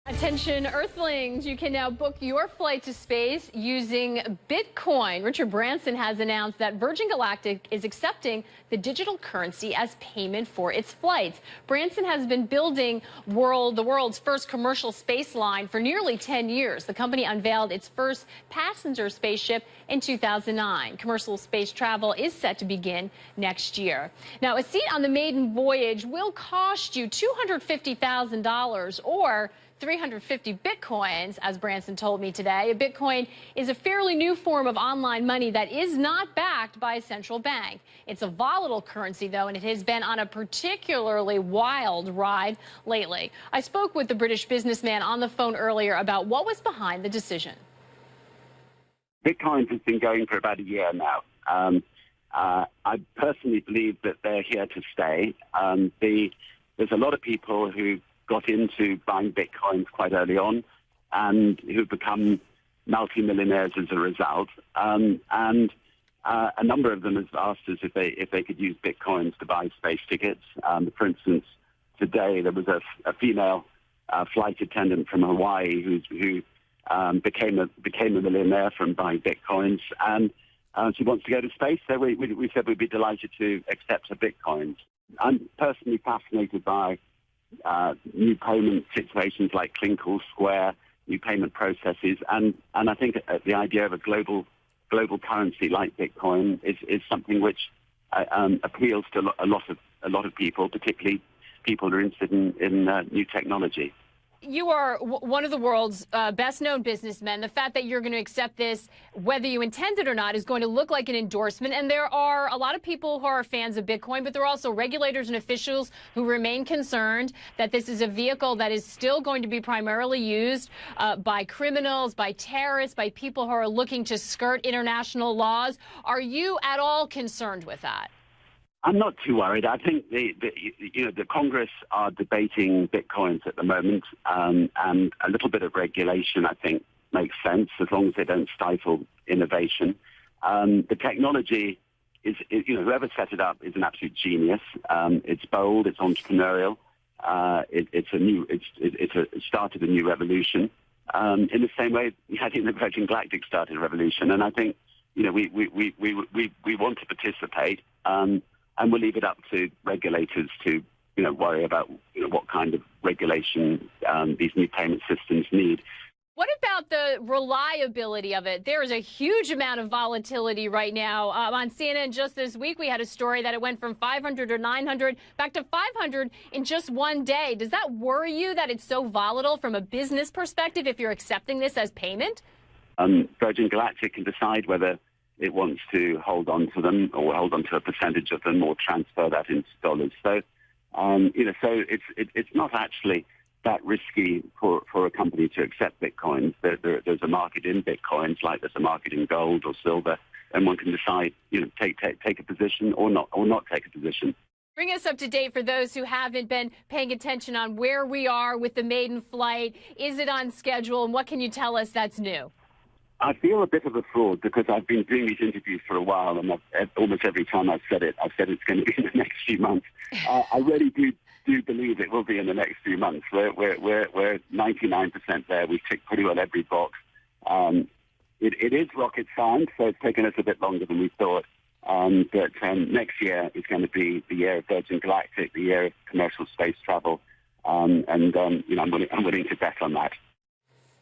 Attention Earthlings, you can now book your flight to space using Bitcoin. Richard Branson has announced that Virgin Galactic is accepting the digital currency as payment for its flights. Branson has been building the world's first commercial space line for nearly 10 years. The company unveiled its first passenger spaceship in 2009. Commercial space travel is set to begin next year. Now, a seat on the maiden voyage will cost you $250,000 or 350 Bitcoins, as Branson told me today. A Bitcoin is a fairly new form of online money that is not backed by a central bank. It's a volatile currency, though, and it has been on a particularly wild ride lately. I spoke with the British businessman on the phone earlier about what was behind the decision. Bitcoins has been going for about a year now. I personally believe that they're here to stay. There's a lot of people who got into buying Bitcoins quite early on and who've become multi-millionaires as a result. And a number of them have asked us if they could use Bitcoins to buy space tickets. For instance, today there was a female flight attendant from Hawaii who became a millionaire from buying Bitcoins, and she wants to go to space, so we said we'd be delighted to accept her Bitcoins. I'm personally fascinated by new payment situations like Clinkle, Square, new payment processes, and I think the idea of a global currency like Bitcoin is something which appeals to a lot of people, particularly people who are interested in new technology. You are one of the world's best-known businessmen. The fact that you're going to accept this, whether you intend it or not, is going to look like an endorsement. And there are a lot of people who are fans of Bitcoin, but there are also regulators and officials who remain concerned that this is a vehicle that is still going to be primarily used by criminals, by terrorists, by people who are looking to skirt international laws. Are you at all concerned with that? I'm not too worried. I think the Congress are debating Bitcoins at the moment, and a little bit of regulation, I think, makes sense as long as they don't stifle innovation. The technology is whoever set it up is an absolute genius. It's bold, it's entrepreneurial. It started a new revolution. In the same way, I think the Virgin Galactic started a revolution, and I think we want to participate. And we'll leave it up to regulators to, worry about, what kind of regulation these new payment systems need. What about the reliability of it? There is a huge amount of volatility right now. On CNN just this week, we had a story that it went from 500 or 900 back to 500 in just one day. Does that worry you that it's so volatile from a business perspective if you're accepting this as payment? Virgin Galactic can decide whether it wants to hold on to them or hold on to a percentage of them or transfer that into dollars. So, so it's not actually that risky for a company to accept Bitcoins. There's a market in Bitcoins like there's a market in gold or silver, and one can decide, take a position or not take a position. Bring us up to date for those who haven't been paying attention on where we are with the maiden flight. Is it on schedule, and what can you tell us that's new? I feel a bit of a fraud because I've been doing these interviews for a while, and almost every time I've said it's going to be in the next few months. I really do believe it will be in the next few months. We're 99% there. We've ticked pretty well every box. It is rocket science, so it's taken us a bit longer than we thought. But next year is going to be the year of Virgin Galactic, the year of commercial space travel, and I'm willing to bet on that.